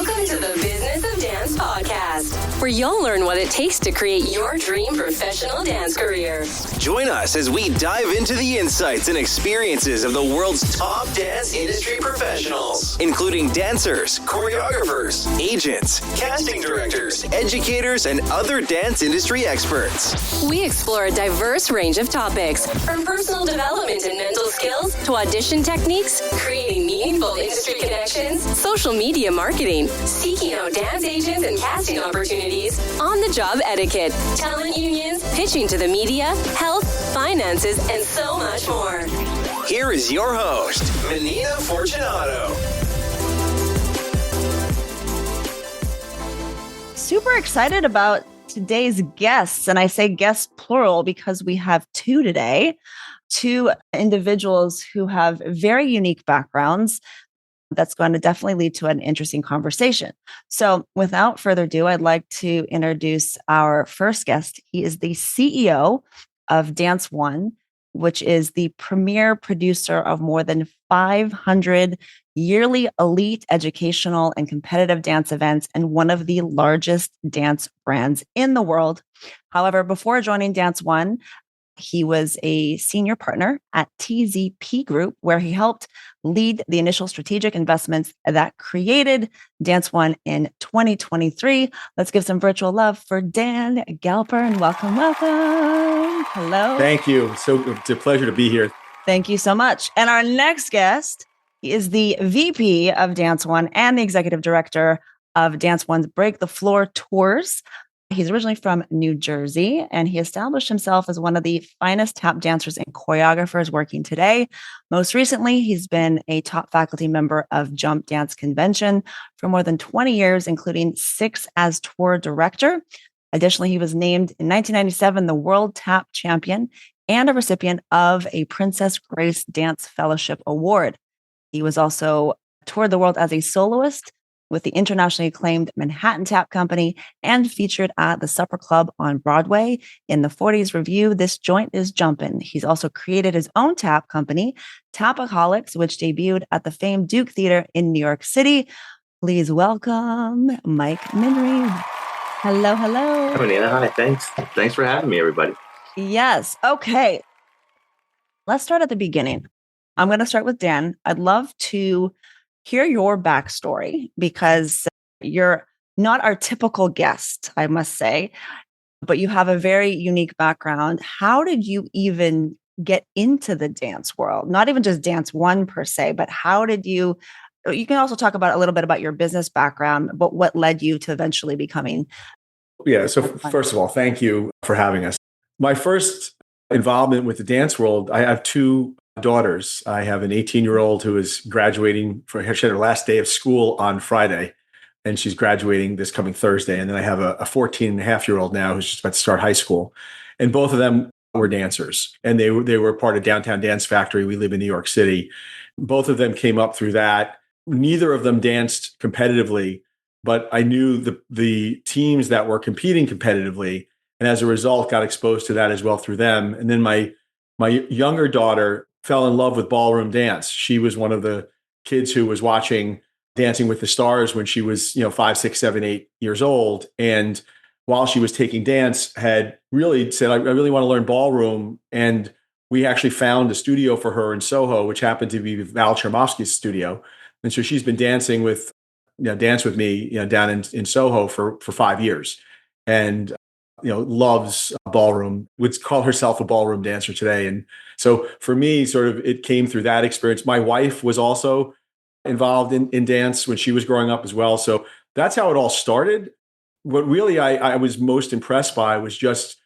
Welcome to the Business of Dance podcast, where you'll learn what it takes to create your dream professional dance career. Join us as we dive into the insights and experiences of the world's top dance industry professionals, including dancers, choreographers, agents, casting directors, educators, and other dance industry experts. We explore a diverse range of topics, from personal development and mental skills to audition techniques, creating meaningful industry connections, social media marketing, seeking out dance agents and casting opportunities, on-the-job etiquette, talent unions, pitching to the media, health, finances, and so much more. Here is your host, Menina Fortunato. Super excited about today's guests. And I say guests plural because we have two today, two individuals who have very unique backgrounds. That's going to definitely lead to an interesting conversation. So without further ado, I'd like to introduce our first guest. He is the CEO of Dance One, which is the premier producer of more than 500 yearly elite educational and competitive dance events and one of the largest dance brands in the world. However, before joining Dance One, he was a senior partner at TZP Group, where he helped lead the initial strategic investments that created Dance One in 2023. Let's give some virtual love for Dan Galpern. Welcome, welcome. Hello. Thank you. It's a pleasure to be here. Thank you so much. And our next guest is the VP of Dance One and the executive director of Dance One's Break the Floor tours. He's originally from New Jersey, and he established himself as one of the finest tap dancers and choreographers working today. Most recently, he's been a top faculty member of Jump Dance Convention for more than 20 years, including 6 as tour director. Additionally, he was named in 1997 the World Tap Champion and a recipient of a Princess Grace Dance Fellowship Award. He was also toured the world as a soloist with the internationally acclaimed Manhattan Tap Company and featured at the Supper Club on Broadway. In the 40s review, This Joint is Jumpin'. He's also created his own tap company, Tapaholics, which debuted at the famed Duke Theater in New York City. Please welcome Mike Minery. Hello, hello. Hi, Nina. Hi, thanks. Thanks for having me, everybody. Yes. Okay. Let's start at the beginning. I'm going to start with Dan. I'd love to hear your backstory because you're not our typical guest, I must say, but you have a very unique background. How did you even get into the dance world? Not even just Dance One per se, but how did you can also talk about a little bit about your business background, but what led you to eventually becoming. Yeah. So first of all, thank you for having us. My first involvement with the dance world, I have 2 daughters. I have an 18-year-old who is graduating she had her last day of school on Friday, and she's graduating this coming Thursday. And then I have a 14-and-a-half-year-old now who's just about to start high school. And both of them were dancers, and they were part of Downtown Dance Factory. We live in New York City. Both of them came up through that. Neither of them danced competitively, but I knew the teams that were competing competitively, and as a result, got exposed to that as well through them. And then my younger daughter fell in love with ballroom dance. She was one of the kids who was watching Dancing with the Stars when she was, 5, 6, 7, 8 years old. And while she was taking dance, had really said, I really want to learn ballroom. And we actually found a studio for her in Soho, which happened to be Val Chermovsky's studio. And so she's been dancing with me, down in Soho for 5 years. And loves ballroom, would call herself a ballroom dancer today. And so for me, sort of, it came through that experience. My wife was also involved in dance when she was growing up as well. So that's how it all started. What really I was most impressed by was just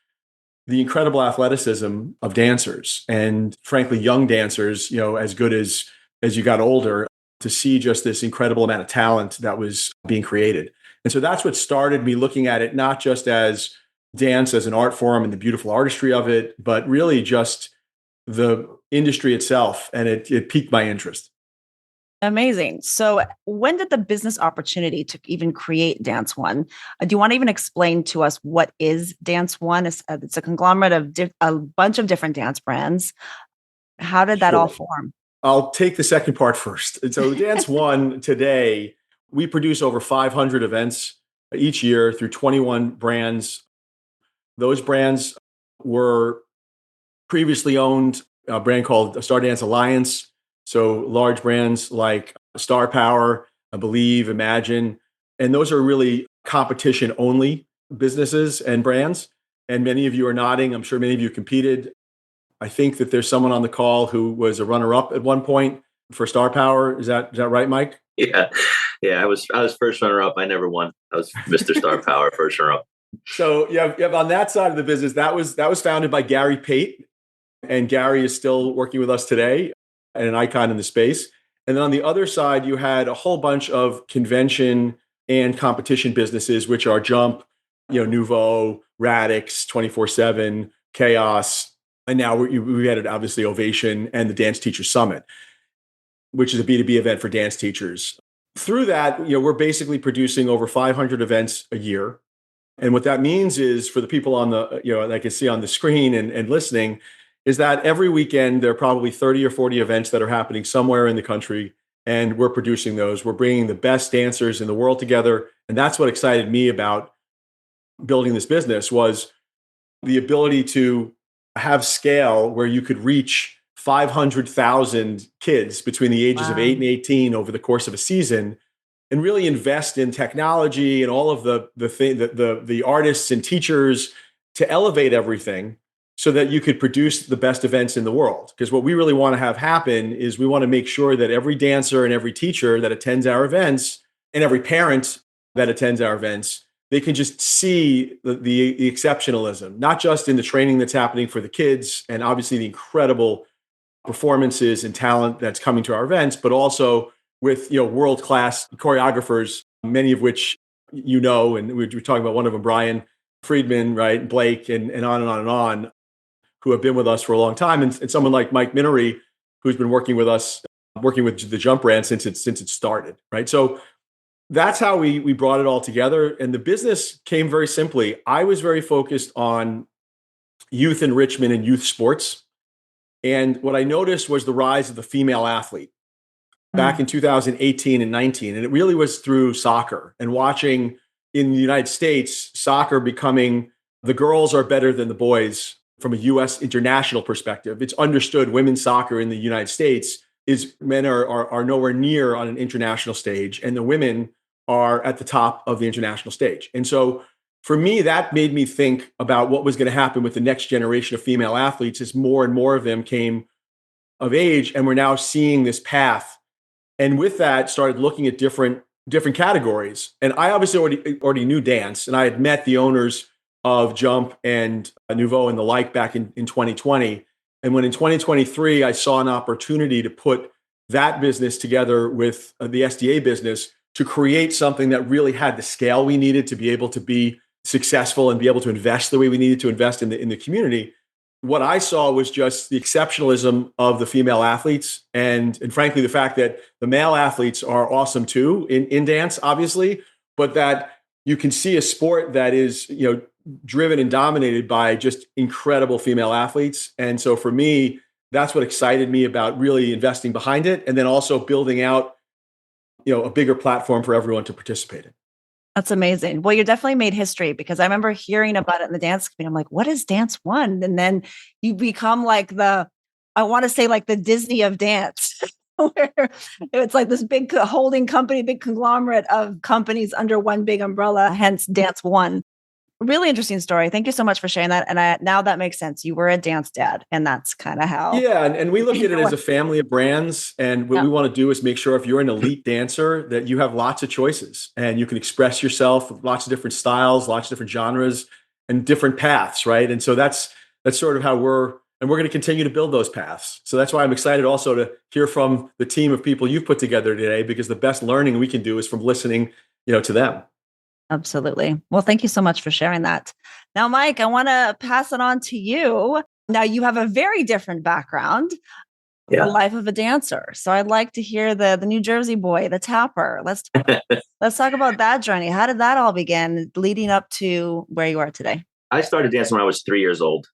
the incredible athleticism of dancers, and frankly, young dancers, as good as you got older, to see just this incredible amount of talent that was being created. And so that's what started me looking at it, not just as dance as an art form and the beautiful artistry of it, but really just the industry itself. And it piqued my interest. Amazing. So when did the business opportunity to even create Dance One? Do you want to even explain to us what is Dance One? It's a conglomerate of a bunch of different dance brands. How did that all form? I'll take the second part first. And so Dance One today, we produce over 500 events each year through 21 brands. Those brands were previously owned a brand called Star Dance Alliance. So large brands like Star Power, I believe, Imagine, and those are really competition only businesses and brands. And many of you are nodding. I'm sure many of you competed. I think that there's someone on the call who was a runner-up at one point for Star Power. Is that right, Mike? Yeah, yeah. I was first runner-up. I never won. I was Mr. Star Power, first runner-up. So you have on that side of the business, that was founded by Gary Pate, and Gary is still working with us today and an icon in the space. And then on the other side, you had a whole bunch of convention and competition businesses, which are Jump, Nouveau, Radix, 24/7, Chaos, and now we added obviously Ovation and the Dance Teacher Summit, which is a B2B event for dance teachers. Through that, we're basically producing over 500 events a year. And what that means is for the people on the, that I can see on the screen and listening, is that every weekend there are probably 30 or 40 events that are happening somewhere in the country, and we're producing those. We're bringing the best dancers in the world together. And that's what excited me about building this business, was the ability to have scale where you could reach 500,000 kids between the ages of 8 and 18 over the course of a season, and really invest in technology and all of the artists and teachers to elevate everything so that you could produce the best events in the world. Because what we really want to have happen is we want to make sure that every dancer and every teacher that attends our events and every parent that attends our events, they can just see the exceptionalism, not just in the training that's happening for the kids and obviously the incredible performances and talent that's coming to our events, but also with world-class choreographers, many of which and we're talking about one of them, Brian Friedman, right, Blake, and on and on and on, who have been with us for a long time, and someone like Mike Minery, who's been working with us, working with the Jump brand since it started, right? So that's how we brought it all together, and the business came very simply. I was very focused on youth enrichment and youth sports, and what I noticed was the rise of the female athlete back in 2018 and 19. And it really was through soccer and watching in the United States, soccer becoming the girls are better than the boys from a U.S. international perspective. It's understood women's soccer in the United States is men are nowhere near on an international stage, and the women are at the top of the international stage. And so for me, that made me think about what was going to happen with the next generation of female athletes as more and more of them came of age. And we're now seeing this path. And with that, started looking at different categories. And I obviously already knew dance, and I had met the owners of Jump and Nouveau and the like back in 2020. And when in 2023, I saw an opportunity to put that business together with the SDA business to create something that really had the scale we needed to be able to be successful and be able to invest the way we needed to invest in the community. What I saw was just the exceptionalism of the female athletes, and frankly, the fact that the male athletes are awesome too in dance, obviously, but that you can see a sport that is, driven and dominated by just incredible female athletes. And so for me, that's what excited me about really investing behind it, and then also building out, a bigger platform for everyone to participate in. That's amazing. Well, you definitely made history, because I remember hearing about it in the dance community. I'm like, what is Dance One? And then you become like the Disney of dance, where it's like this big holding company, big conglomerate of companies under one big umbrella, hence Dance One. Really interesting story. Thank you so much for sharing that. And now that makes sense. You were a dance dad, and that's kind of how. Yeah. And we look at it as a family of brands. And what we want to do is make sure if you're an elite dancer that you have lots of choices and you can express yourself with lots of different styles, lots of different genres and different paths. Right. And so that's sort of how we're going to continue to build those paths. So that's why I'm excited also to hear from the team of people you've put together today, because the best learning we can do is from listening, to them. Absolutely. Well, thank you so much for sharing that. Now, Mike, I want to pass it on to you. Now, you have a very different background, the life of a dancer. So I'd like to hear the New Jersey boy, the tapper. Let's talk about that journey. How did that all begin leading up to where you are today? I started dancing when I was 3 years old.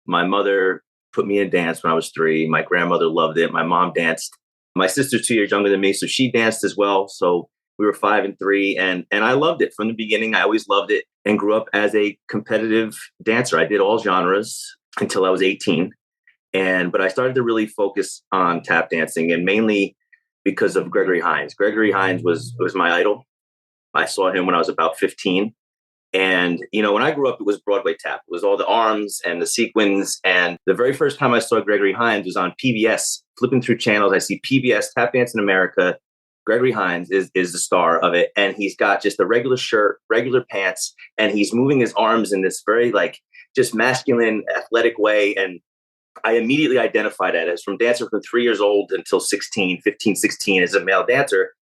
My mother put me in dance when I was 3. My grandmother loved it. My mom danced. My sister's 2 years younger than me, so she danced as well. So We were 5 and 3, and I loved it from the beginning. I always loved it and grew up as a competitive dancer. I did all genres until I was 18. But I started to really focus on tap dancing, and mainly because of Gregory Hines. Gregory Hines was my idol. I saw him when I was about 15. And, when I grew up, it was Broadway tap. It was all the arms and the sequins. And the very first time I saw Gregory Hines was on PBS, flipping through channels. I see PBS, Tap Dance in America. Gregory Hines is the star of it. And he's got just a regular shirt, regular pants, and he's moving his arms in this very just masculine, athletic way. And I immediately identified it as from dancing from 3 years old until 16, 15, 16 as a male dancer.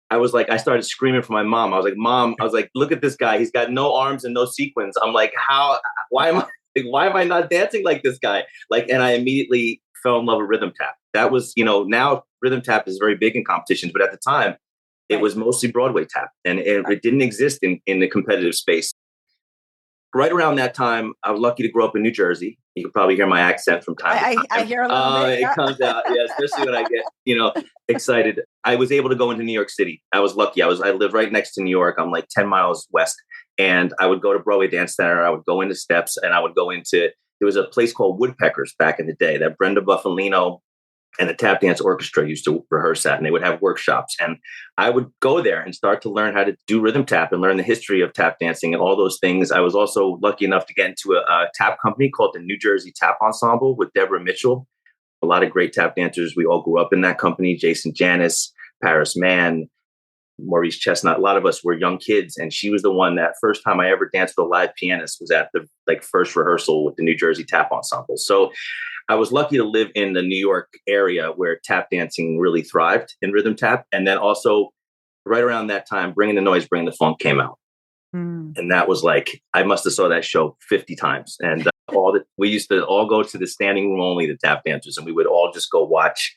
I started screaming for my mom. I was like, Mom, look at this guy. He's got no arms and no sequins. I'm like, why am I not dancing like this guy? And I immediately fell in love with rhythm tap. That was, now rhythm tap is very big in competitions, but at the time it was mostly Broadway tap, and it didn't exist in the competitive space. Right around that time, I was lucky to grow up in New Jersey. You can probably hear my accent from time to time. I hear a little bit. It comes out, especially when I get, excited. I was able to go into New York City. I was lucky. I lived right next to New York. I'm 10 miles west. And I would go to Broadway Dance Center. I would go into Steps, and I would go there was a place called Woodpeckers back in the day that Brenda Buffalino and the Tap Dance Orchestra used to rehearse at, and they would have workshops. And I would go there and start to learn how to do rhythm tap and learn the history of tap dancing and all those things. I was also lucky enough to get into a tap company called the New Jersey Tap Ensemble with Deborah Mitchell. A lot of great tap dancers. We all grew up in that company. Jason Janis, Paris Mann, Maurice Chestnut. A lot of us were young kids. And she was the one that first time I ever danced with a live pianist was at the first rehearsal with the New Jersey Tap Ensemble. So I was lucky to live in the New York area where tap dancing really thrived in rhythm tap. And then also right around that time, Bringing the Noise, Bringing the Funk came out. And that was I must have saw that show 50 times. And we used to all go to the standing room only, the tap dancers, and we would all just go watch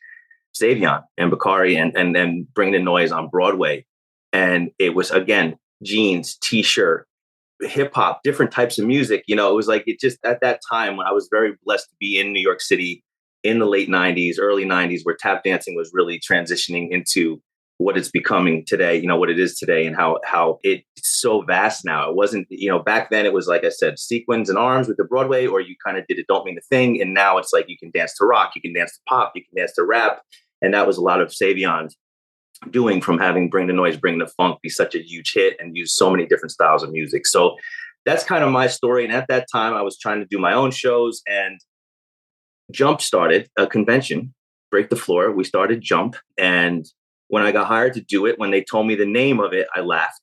Savion and Bakari and then Bringing the Noise on Broadway. And it was, again, jeans, T-shirt, hip hop, different types of music. It was it just at that time when I was very blessed to be in New York City in the late 90s, early 90s, where tap dancing was really transitioning into what it's becoming today, what it is today, and how it's so vast now. It wasn't, back then it was, like I said, sequins and arms with the Broadway, or you kind of did It Don't Mean a Thing. And now it's you can dance to rock, you can dance to pop, you can dance to rap. And that was a lot of Savion's doing, from having Bring the Noise, Bring the Funk be such a huge hit and use so many different styles of music. So that's kind of my story. And at that time, I was trying to do my own shows, and Jump started a convention, Break the Floor. We started Jump. And when I got hired to do it, when they told me the name of it, I laughed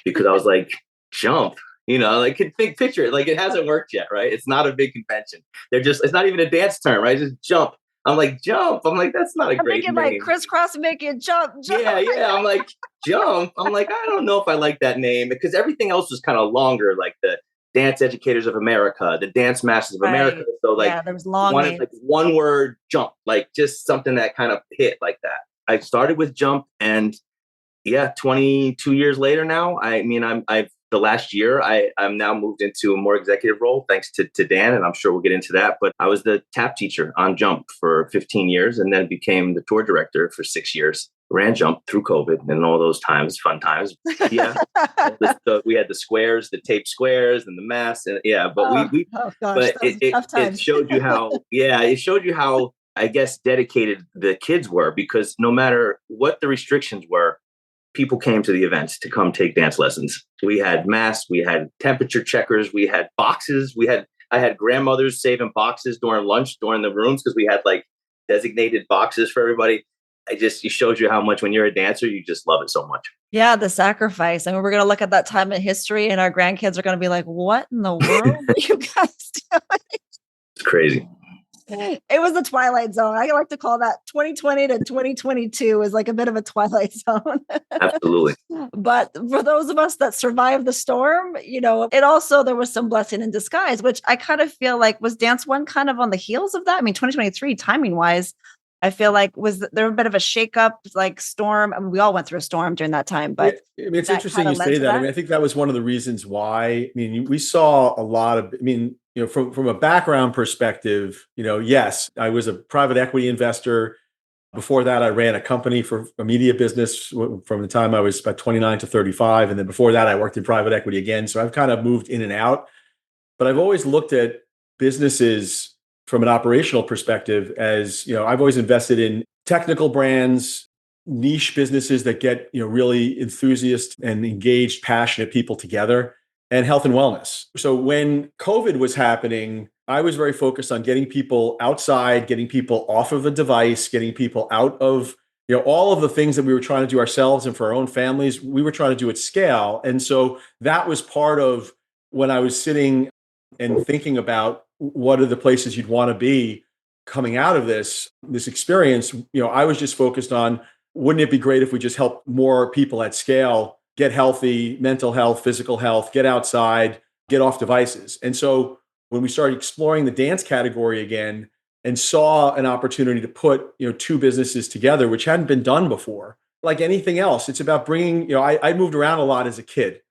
because I was like, Jump, picture it. It hasn't worked yet, right? It's not a big convention. It's not even a dance term, right? Just Jump. I'm like, Jump. I'm like, that's not a great name. I'm crisscross, make it jump. Yeah. I'm like, Jump. I'm like, I don't know if I like that name, because everything else was kind of longer, like the Dance Educators of America, the Dance Masters of America. So there was long names. One word, Jump, just something that kind of hit like that. I started with Jump, and 22 years later now, the last year, I'm now moved into a more executive role, thanks to Dan, and I'm sure we'll get into that. But I was the tap teacher on Jump for 15 years, and then became the tour director for 6 years. Ran Jump through COVID and all those times, fun times. Yeah, we had the squares, the tape squares, and the masks, and it showed you how. Yeah, it showed you how, I guess, dedicated the kids were, because no matter what the restrictions were, people came to the events to come take dance lessons. We had masks, we had temperature checkers, we had boxes. I had grandmothers saving boxes during lunch, during the rooms, because we had designated boxes for everybody. It shows you how much, when you're a dancer, you just love it so much. Yeah, the sacrifice. I mean, we're going to look at that time in history, and our grandkids are going to be like, what in the world are you guys doing? It's crazy. It was the Twilight Zone. I like to call that 2020 to 2022 is a bit of a Twilight Zone. Absolutely. But for those of us that survived the storm, it also, there was some blessing in disguise, which I kind of feel was Dance One kind of on the heels of that? I mean, 2023 timing wise, I feel was there a bit of a shakeup, storm? I mean, we all went through a storm during that time, but it's interesting you say that. I mean, I think that was one of the reasons why. I mean, we saw a lot of. I mean, from a background perspective, yes, I was a private equity investor Before that, I ran a company for a media business from the time I was about 29 to 35. And then before that, I worked in private equity again. So I've kind of moved in and out. But I've always looked at businesses from an operational perspective as, I've always invested in technical brands, niche businesses that get, really enthusiast and engaged, passionate people together, and health and wellness. So when COVID was happening, I was very focused on getting people outside, getting people off of a device, getting people out of, all of the things that we were trying to do ourselves and for our own families, we were trying to do at scale. And so that was part of when I was sitting and thinking about what are the places you'd want to be coming out of this experience. I was just focused on, wouldn't it be great if we just helped more people at scale get healthy, mental health, physical health, get outside, get off devices. And so when we started exploring the dance category again and saw an opportunity to put, two businesses together, which hadn't been done before, like anything else, it's about bringing, I moved around a lot as a kid.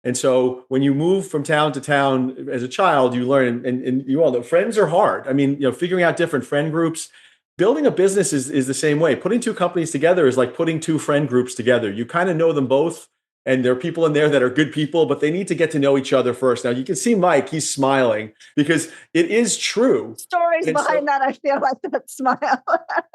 And so when you move from town to town as a child, you learn, and you all know friends are hard. I mean, figuring out different friend groups, building a business is the same way. Putting two companies together is like putting two friend groups together. You kind of know them both. And there are people in there that are good people, but they need to get to know each other first. Now you can see Mike, he's smiling because it is true. Stories behind that, I feel like that smile.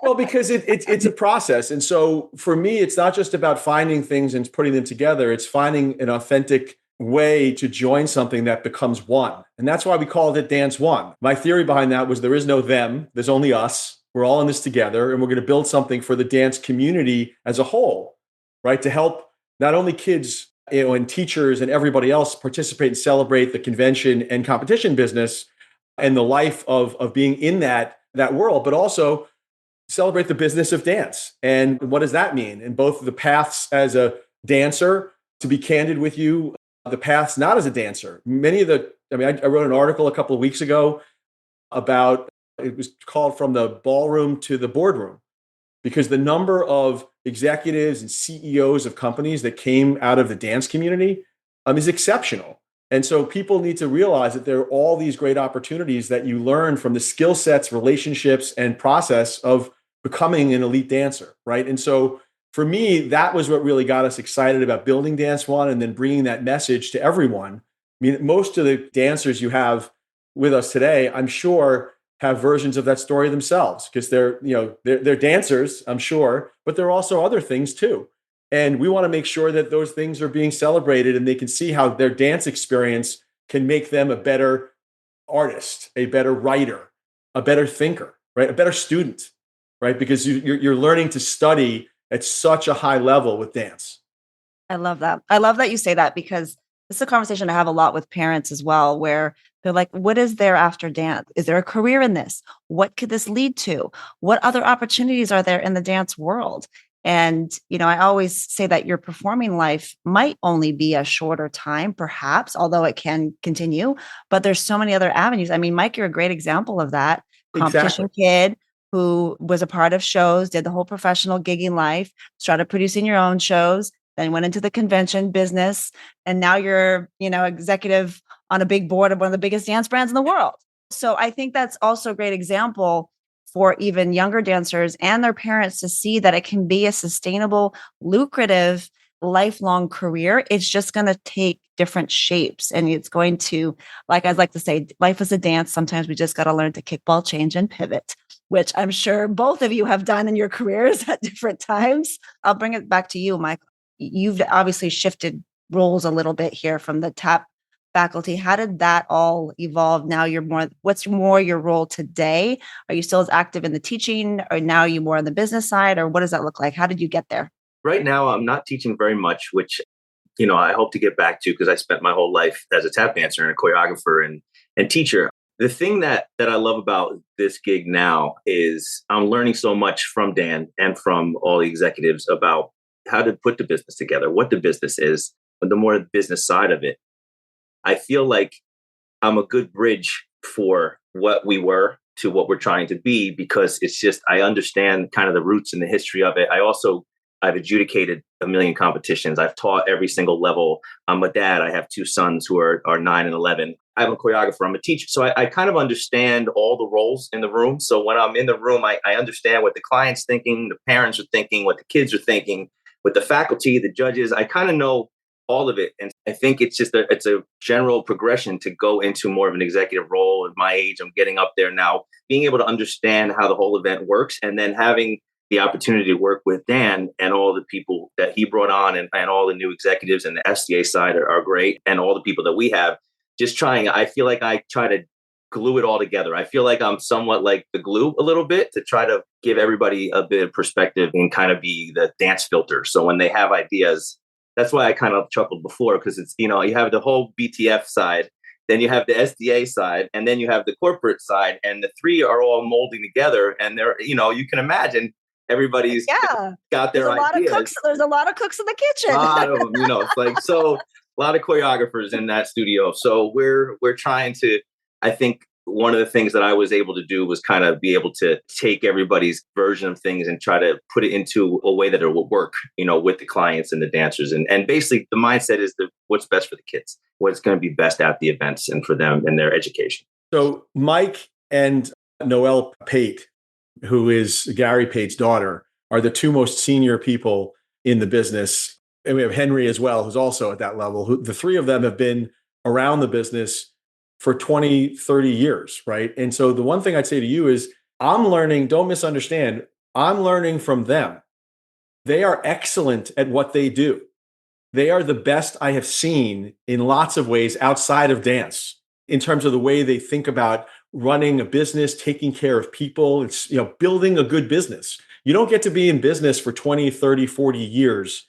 Well, because it's a process. And so for me, it's not just about finding things and putting them together. It's finding an authentic way to join something that becomes one. And that's why we called it Dance One. My theory behind that was there is no them, there's only us. We're all in this together, and we're going to build something for the dance community as a whole, right? To help not only kids, and teachers and everybody else participate and celebrate the convention and competition business and the life of being in that world, but also celebrate the business of dance. And what does that mean? And both the paths as a dancer, to be candid with you, the paths not as a dancer. I wrote an article a couple of weeks ago about, it was called From the Ballroom to the Boardroom, because the number of executives and CEOs of companies that came out of the dance community is exceptional. And so people need to realize that there are all these great opportunities that you learn from the skill sets, relationships, and process of becoming an elite dancer, right? And so for me, that was what really got us excited about building Dance One and then bringing that message to everyone. I mean, most of the dancers you have with us today, I'm sure, have versions of that story themselves because they're dancers, I'm sure, but there are also other things too. And we want to make sure that those things are being celebrated and they can see how their dance experience can make them a better artist, a better writer, a better thinker, right? A better student, right? Because you're learning to study at such a high level with dance. I love that. I love that you say that because this is a conversation I have a lot with parents as well, where they're like, what is there after dance? Is there a career in this? What could this lead to? What other opportunities are there in the dance world? And, I always say that your performing life might only be a shorter time, perhaps, although it can continue, but there's so many other avenues. I mean, Mike, you're a great example of that. Competition kid who was a part of shows, did the whole professional gigging life, started producing your own shows, then went into the convention business. And now you're, executive on a big board of one of the biggest dance brands in the world. So I think that's also a great example for even younger dancers and their parents to see that it can be a sustainable, lucrative, lifelong career. It's just going to take different shapes. And it's going to, like I'd like to say, life is a dance. Sometimes we just got to learn to kickball, change, and pivot, which I'm sure both of you have done in your careers at different times. I'll bring it back to you, Mike. You've obviously shifted roles a little bit here from the tap faculty. How did that all evolve? Now what's more your role today? Are you still as active in the teaching, or now are you more on the business side, or what does that look like? How did you get there? Right now, I'm not teaching very much, which, I hope to get back to because I spent my whole life as a tap dancer and a choreographer and teacher. The thing that I love about this gig now is I'm learning so much from Dan and from all the executives about how to put the business together, what the business is, and the more business side of it. I feel like I'm a good bridge for what we were to what we're trying to be, because it's just, I understand kind of the roots and the history of it. I've adjudicated a million competitions. I've taught every single level. I'm a dad. I have two sons who are 9 and 11. I'm a choreographer, I'm a teacher. So I kind of understand all the roles in the room. So when I'm in the room, I understand what the client's thinking, the parents are thinking, what the kids are thinking, with the faculty, the judges. I kind of know all of it. And I think it's just it's a general progression to go into more of an executive role. At my age, I'm getting up there now, being able to understand how the whole event works, and then having the opportunity to work with Dan and all the people that he brought on, and all the new executives, and the SDA side are great. And all the people that we have, I feel like I try to glue it all together. I feel like I'm somewhat like the glue a little bit to try to give everybody a bit of perspective and kind of be the dance filter. So when they have ideas, that's why I kind of chuckled before, because it's, you have the whole BTF side, then you have the SDA side, and then you have the corporate side, and the three are all molding together. And they're, you can imagine everybody's got their ideas. There's a lot of cooks in the kitchen. A lot of them, it's like, so a lot of choreographers in that studio. So we're trying to, I think one of the things that I was able to do was kind of be able to take everybody's version of things and try to put it into a way that it will work, with the clients and the dancers. And basically the mindset is what's best for the kids, what's going to be best at the events and for them and their education. So Mike and Noelle Pate, who is Gary Pate's daughter, are the two most senior people in the business. And we have Henry as well, who's also at that level. The three of them have been around the business for 20, 30 years, right? And so the one thing I'd say to you is, I'm learning, don't misunderstand, I'm learning from them. They are excellent at what they do. They are the best I have seen in lots of ways outside of dance, in terms of the way they think about running a business, taking care of people. It's, building a good business. You don't get to be in business for 20, 30, 40 years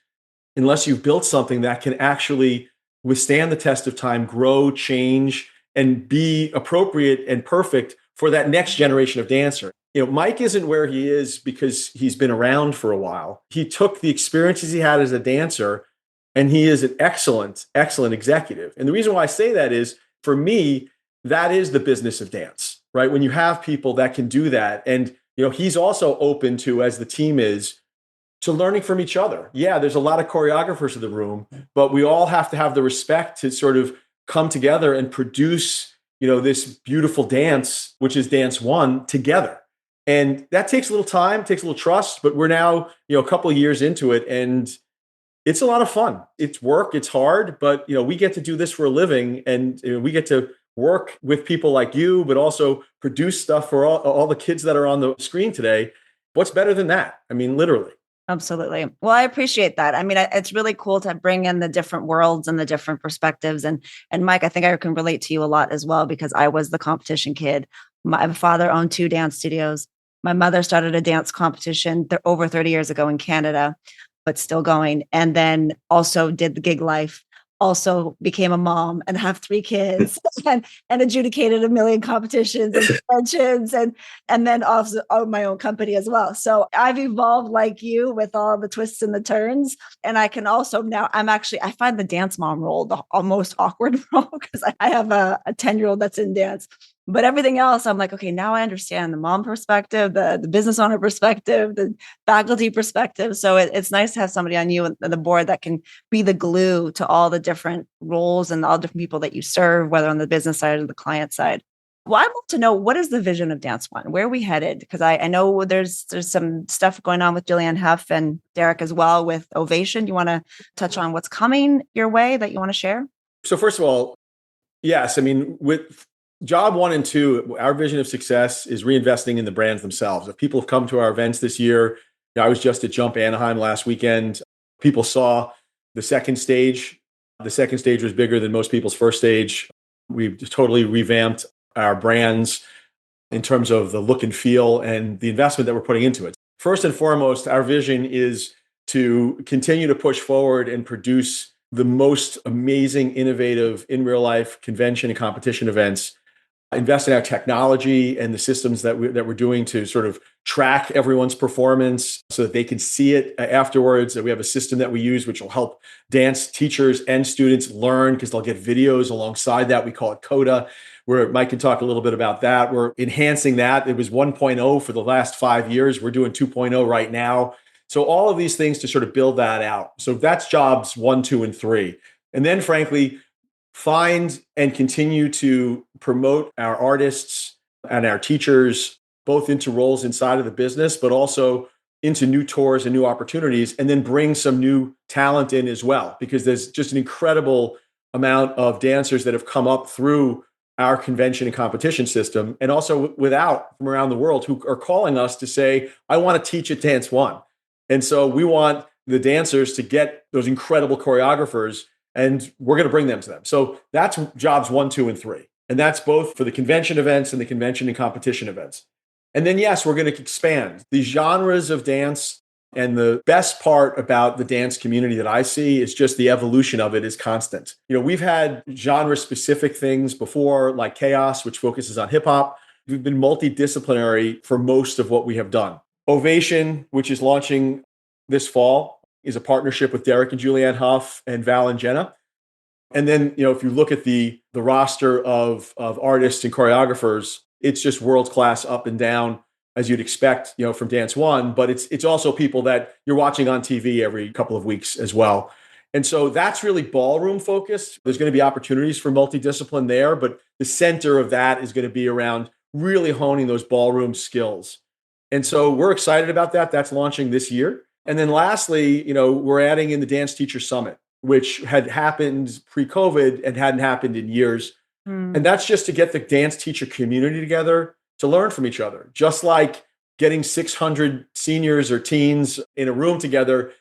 unless you've built something that can actually withstand the test of time, grow, change, and be appropriate and perfect for that next generation of dancer. Mike isn't where he is because he's been around for a while. He took the experiences he had as a dancer, and he is an excellent, excellent executive. And the reason why I say that is, for me, that is the business of dance, right? When you have people that can do that. And, he's also open to, as the team is, to learning from each other. Yeah, there's a lot of choreographers in the room, but we all have to have the respect to sort of come together and produce, this beautiful dance, which is Dance One, together. And that takes a little time, takes a little trust, but we're now, a couple of years into it, and it's a lot of fun. It's work, it's hard, but, we get to do this for a living, and we get to work with people like you, but also produce stuff for all the kids that are on the screen today. What's better than that? I mean, literally. Absolutely. Well, I appreciate that. I mean, it's really cool to bring in the different worlds and the different perspectives. And Mike, I think I can relate to you a lot as well, because I was the competition kid. My father owned 2 dance studios. My mother started a dance competition over 30 years ago in Canada, but still going. And then also did the gig life. Also became a mom and have 3 kids and adjudicated a million competitions and conventions and then also own my own company as well. So I've evolved like you with all the twists and the turns. And I can also now I find the dance mom role the most awkward role, because I have a 10-year-old that's in dance. But everything else, I'm like, okay, now I understand the mom perspective, the business owner perspective, the faculty perspective. So it's nice to have somebody on you and the board that can be the glue to all the different roles and all the different people that you serve, whether on the business side or the client side. Well, I'd love to know, what is the vision of Dance One? Where are we headed? Because I know there's some stuff going on with Julianne Hough and Derek as well with Ovation. You want to touch on what's coming your way that you want to share? So first of all, yes, I mean, with Job 1 and 2, our vision of success is reinvesting in the brands themselves. If people have come to our events this year, I was just at Jump Anaheim last weekend. People saw the second stage. The second stage was bigger than most people's first stage. We've totally revamped our brands in terms of the look and feel and the investment that we're putting into it. First and foremost, our vision is to continue to push forward and produce the most amazing, innovative, in real life convention and competition events. Invest in our technology and the systems that we're doing to sort of track everyone's performance so that they can see it afterwards. And we have a system that we use which will help dance teachers and students learn, because they'll get videos alongside that. We call it CODA, where Mike can talk a little bit about that. We're enhancing that. It was 1.0 for the last 5 years. We're doing 2.0 right now. So all of these things to sort of build that out. So that's jobs 1, 2, and 3. And then frankly, find and continue to promote our artists and our teachers, both into roles inside of the business, but also into new tours and new opportunities, and then bring some new talent in as well, because there's just an incredible amount of dancers that have come up through our convention and competition system, and also without from around the world, who are calling us to say, I want to teach at Dance One. And so we want the dancers to get those incredible choreographers, and we're going to bring them to them. So that's jobs 1, 2, and 3. And that's both for the convention events and the convention and competition events. And then, yes, we're going to expand the genres of dance. And the best part about the dance community that I see is just the evolution of it is constant. We've had genre-specific things before, like Chaos, which focuses on hip hop. We've been multidisciplinary for most of what we have done. Ovation, which is launching this fall, is a partnership with Derek and Julianne Hough and Val and Jenna. And then, if you look at the roster of artists and choreographers, it's just world class up and down, as you'd expect, from Dance One, but it's also people that you're watching on TV every couple of weeks as well. And so that's really ballroom focused. There's going to be opportunities for multidiscipline there, but the center of that is going to be around really honing those ballroom skills. And so we're excited about that. That's launching this year. And then lastly, we're adding in the Dance Teacher Summit, which had happened pre-COVID and hadn't happened in years. And that's just to get the dance teacher community together to learn from each other, just like getting 600 seniors or teens in a room together,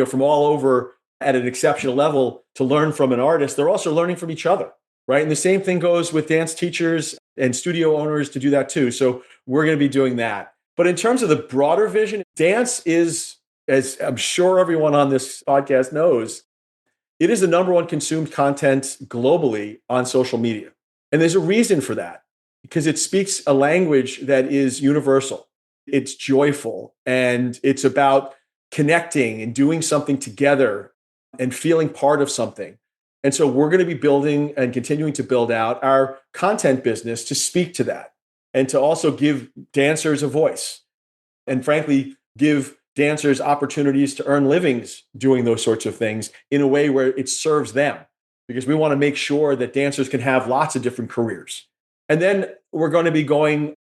from all over at an exceptional level to learn from an artist. They're also learning from each other, right? And the same thing goes with dance teachers and studio owners to do that too. So we're going to be doing that. But in terms of the broader vision, dance is, as I'm sure everyone on this podcast knows, it is the number one consumed content globally on social media. And there's a reason for that, because it speaks a language that is universal. It's joyful, and it's about connecting and doing something together and feeling part of something. And so we're going to be building and continuing to build out our content business to speak to that, and to also give dancers a voice, and frankly, give dancers opportunities to earn livings doing those sorts of things in a way where it serves them, because we want to make sure that dancers can have lots of different careers. And then we're going to be going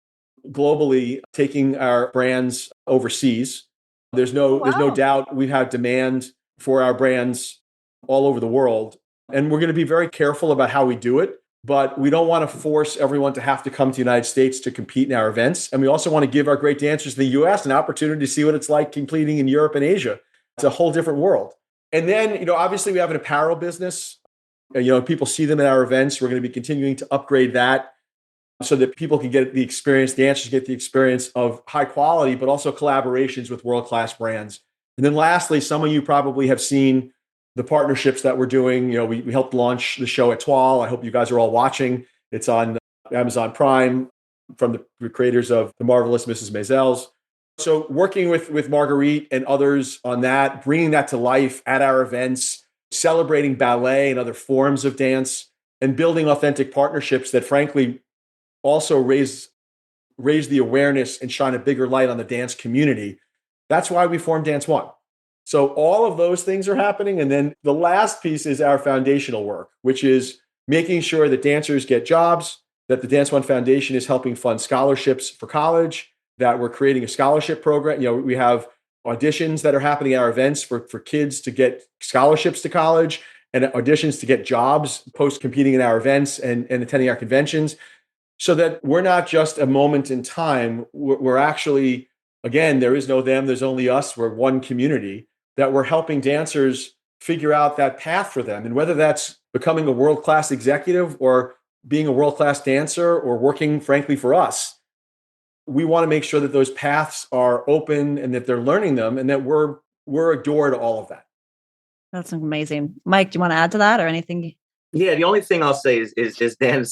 globally, taking our brands overseas. There's no doubt we have demand for our brands all over the world. And we're going to be very careful about how we do it, but we don't want to force everyone to have to come to the United States to compete in our events. And we also want to give our great dancers in the US an opportunity to see what it's like competing in Europe and Asia. It's a whole different world. And then, obviously we have an apparel business. People see them at our events. We're going to be continuing to upgrade that so that people can get the experience, dancers get the experience of high quality, but also collaborations with world-class brands. And then lastly, some of you probably have seen the partnerships that we're doing. We helped launch the show Etoile. I hope you guys are all watching. It's on Amazon Prime, from the creators of The Marvelous Mrs. Maisels. So working with Marguerite and others on that, bringing that to life at our events, celebrating ballet and other forms of dance, and building authentic partnerships that frankly also raise the awareness and shine a bigger light on the dance community. That's why we formed Dance One. So all of those things are happening. And then the last piece is our foundational work, which is making sure that dancers get jobs, that the Dance One Foundation is helping fund scholarships for college, that we're creating a scholarship program. We have auditions that are happening at our events for kids to get scholarships to college, and auditions to get jobs post competing in our events and attending our conventions, so that we're not just a moment in time. We're actually, again, there is no them, there's only us. We're one community, that we're helping dancers figure out that path for them. And whether that's becoming a world-class executive or being a world-class dancer or working, frankly, for us, we want to make sure that those paths are open and that they're learning them, and that we're a door to all of that. That's amazing. Mike, do you want to add to that or anything? Yeah, the only thing I'll say is Dan,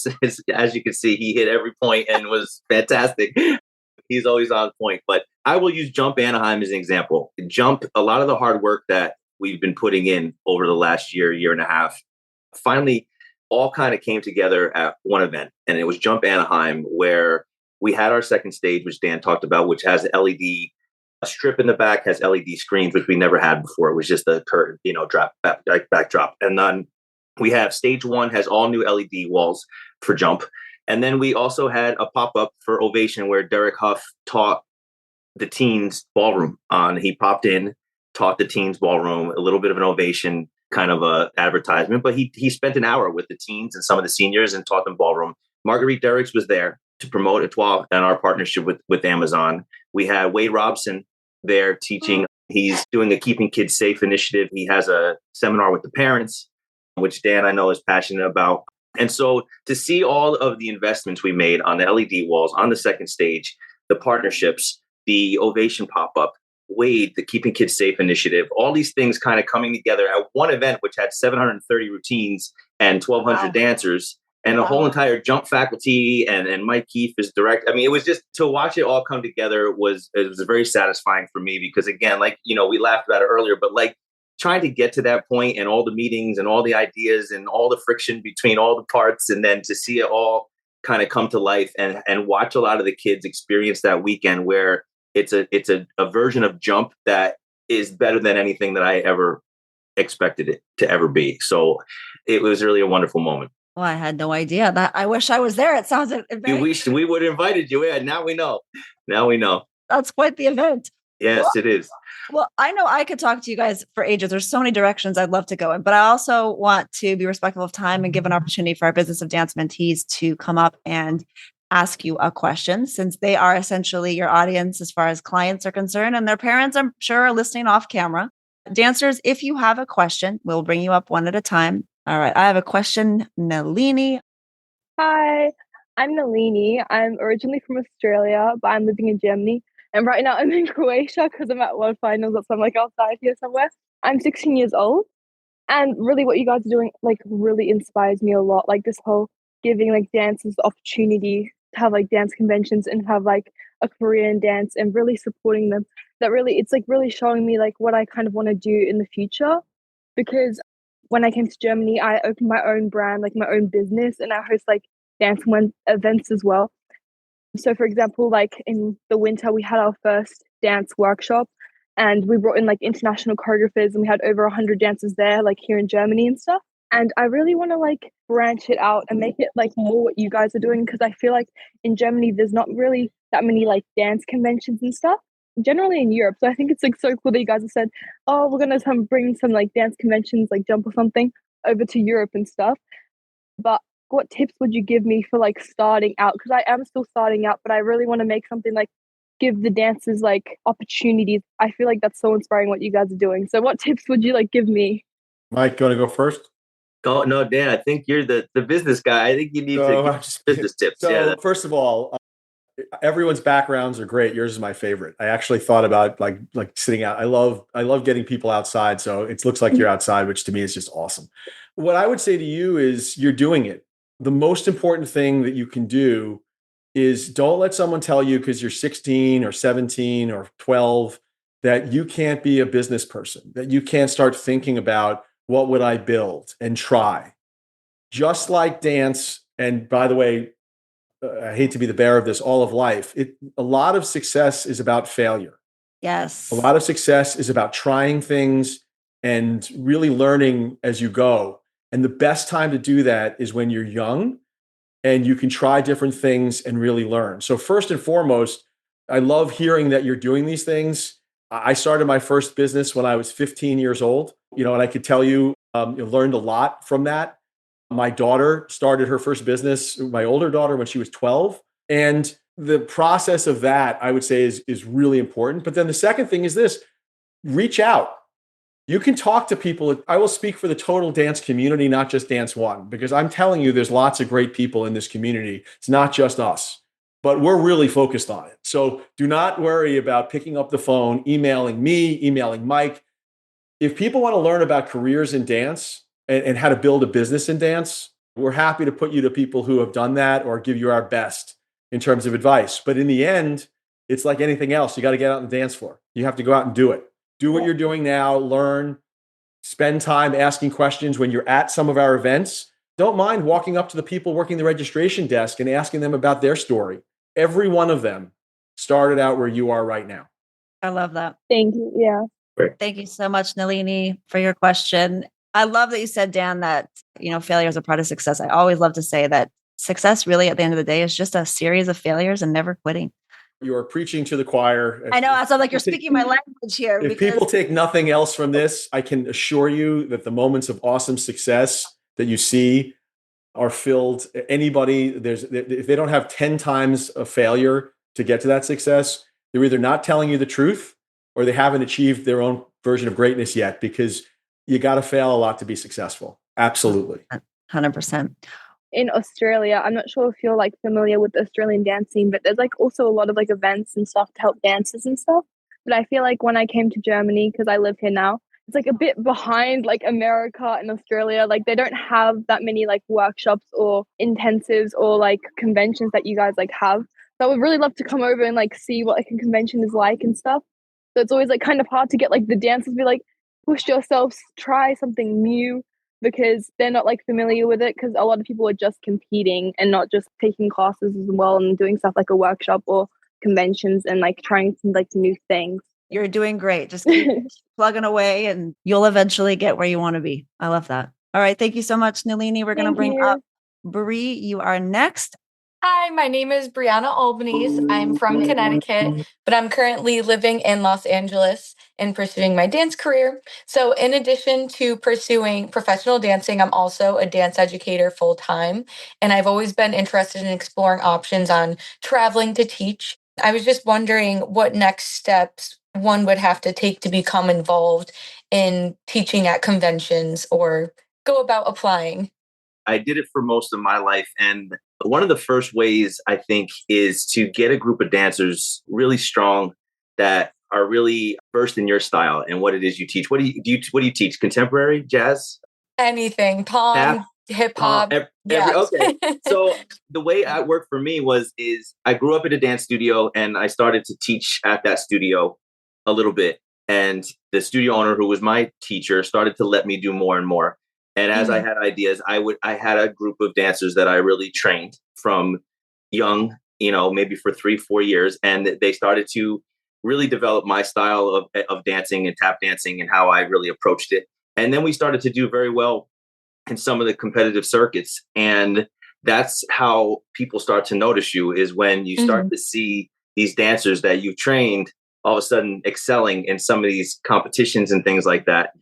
as you can see, he hit every point and was fantastic. He's always on point. But I will use Jump Anaheim as an example. Jump, a lot of the hard work that we've been putting in over the last year and a half, finally all kind of came together at one event. And it was Jump Anaheim, where we had our second stage, which Dan talked about, which has LED. A strip in the back has LED screens, which we never had before. It was just a curtain, backdrop. And then We have stage 1 has all new LED walls for Jump. And then we also had a pop-up for Ovation where Derek Huff taught the teens ballroom on. He popped in, taught the teens ballroom, a little bit of an Ovation kind of a advertisement, but he spent an hour with the teens and some of the seniors and taught them ballroom. Marguerite Derricks was there to promote Etoile and our partnership with Amazon. We had Wade Robson there teaching. He's doing a Keeping Kids Safe initiative. He has a seminar with the parents, which Dan, I know, is passionate about. And so to see all of the investments we made on the LED walls, on the second stage, the partnerships, the Ovation pop-up, Wade, the Keeping Kids Safe initiative, all these things kind of coming together at one event, which had 730 routines and 1,200 dancers and the whole entire Jump faculty and Mike Keefe is direct. I mean, it was just to watch it all come together it was very satisfying for me because again, like, you know, we laughed about it earlier, but like trying to get to that point and all the meetings and all the ideas and all the friction between all the parts and then to see it all kind of come to life and watch a lot of the kids experience that weekend where it's a version of Jump that is better than anything that I ever expected it to ever be. So it was really a wonderful moment. Well, I had no idea that. I wish I was there. It sounds we would have invited you. Yeah, now we know. That's quite the event. Yes, it is. Well, I know I could talk to you guys for ages. There's so many directions I'd love to go in, but I also want to be respectful of time and give an opportunity for our Business of Dance mentees to come up and ask you a question, since they are essentially your audience as far as clients are concerned, and their parents, I'm sure, are listening off camera. Dancers, if you have a question, we'll bring you up one at a time. All right. I have a question. Nalini. Hi, I'm Nalini. I'm originally from Australia, but I'm living in Germany. And right now I'm in Croatia because I'm at World Finals. So I'm like outside here somewhere. I'm 16 years old. And really what you guys are doing like really inspires me a lot. Like this whole giving like dancers the opportunity to have like dance conventions and have like a career in dance and really supporting them. That really, it's like really showing me like what I kind of want to do in the future. Because when I came to Germany, I opened my own brand, like my own business, and I host like dance events as well. So for example, like in the winter, we had our first dance workshop and we brought in like international choreographers and we had over 100 dancers there, like here in Germany and stuff. And I really want to like branch it out and make it like more what you guys are doing, because I feel like in Germany, there's not really that many like dance conventions and stuff, generally in Europe. So I think it's like so cool that you guys have said, oh, we're going to bring some like dance conventions, like Jump or something over to Europe and stuff. But what tips would you give me for like starting out? Because I am still starting out, but I really want to make something like give the dancers like opportunities. I feel like that's so inspiring what you guys are doing. So what tips would you like give me? Mike, you want to go first? Oh, no, Dan, I think you're the business guy. I think you need to give business tips. So first of all, everyone's backgrounds are great. Yours is my favorite. I actually thought about like sitting out. I love getting people outside. So it looks like you're outside, which to me is just awesome. What I would say to you is you're doing it. The most important thing that you can do is don't let someone tell you because you're 16 or 17 or 12 that you can't be a business person, that you can't start thinking about what would I build and try. Just like dance, and by the way, I hate to be the bearer of this, all of life, a lot of success is about failure. Yes. A lot of success is about trying things and really learning as you go. And the best time to do that is when you're young and you can try different things and really learn. So first and foremost, I love hearing that you're doing these things. I started my first business when I was 15 years old, and I could tell you, learned a lot from that. My daughter started her first business, my older daughter, when she was 12. And the process of that, I would say, is really important. But then the second thing is this: reach out. You can talk to people. I will speak for the total dance community, not just Dance One, because I'm telling you, there's lots of great people in this community. It's not just us, but we're really focused on it. So do not worry about picking up the phone, emailing me, emailing Mike. If people want to learn about careers in dance and how to build a business in dance, we're happy to put you to people who have done that or give you our best in terms of advice. But in the end, it's like anything else. You got to get out on the dance floor. You have to go out and do it. Do what you're doing now, learn, spend time asking questions when you're at some of our events. Don't mind walking up to the people working the registration desk and asking them about their story. Every one of them started out where you are right now. I love that. Thank you. Yeah. Thank you so much, Nalini, for your question. I love that you said, Dan, that, failure is a part of success. I always love to say that success really at the end of the day is just a series of failures and never quitting. You are preaching to the choir. I know. I sound like you're speaking my language here. If people take nothing else from this, I can assure you that the moments of awesome success that you see are filled. If they don't have 10 times a failure to get to that success, they're either not telling you the truth or they haven't achieved their own version of greatness yet, because you got to fail a lot to be successful. Absolutely. 100%. In Australia, I'm not sure if you're like familiar with the Australian dance scene, but there's like also a lot of like events and stuff to help dancers and stuff. But I feel like when I came to Germany, because I live here now, it's like a bit behind like America and Australia. Like they don't have that many like workshops or intensives or like conventions that you guys like have. So I would really love to come over and like see what like a convention is like and stuff. So it's always like kind of hard to get like the dancers to be like, push yourselves, try something new, because they're not like familiar with it, because a lot of people are just competing and not just taking classes as well and doing stuff like a workshop or conventions and like trying some like new things. You're doing great. Just keep plugging away and you'll eventually get where you want to be. I love that. All right. Thank you so much, Nalini. We're going to bring up Bree. You are next. Hi, my name is Brianna Albanese. I'm from Connecticut, but I'm currently living in Los Angeles and pursuing my dance career. So in addition to pursuing professional dancing, I'm also a dance educator full time. And I've always been interested in exploring options on traveling to teach. I was just wondering what next steps one would have to take to become involved in teaching at conventions or go about applying. I did it for most of my life. And one of the first ways, I think, is to get a group of dancers really strong that are really versed in your style and what it is you teach. What do you teach? Contemporary, jazz? Anything, pop, hip hop. Okay. So the way it worked for me is I grew up in a dance studio and I started to teach at that studio a little bit. And the studio owner, who was my teacher, started to let me do more and more. And as I had ideas, I had a group of dancers that I really trained from young, maybe for 3-4 years. And they started to really develop my style of dancing and tap dancing and how I really approached it. And then we started to do very well in some of the competitive circuits. And that's how people start to notice you, is when you start to see these dancers that you've trained all of a sudden excelling in some of these competitions and things like that.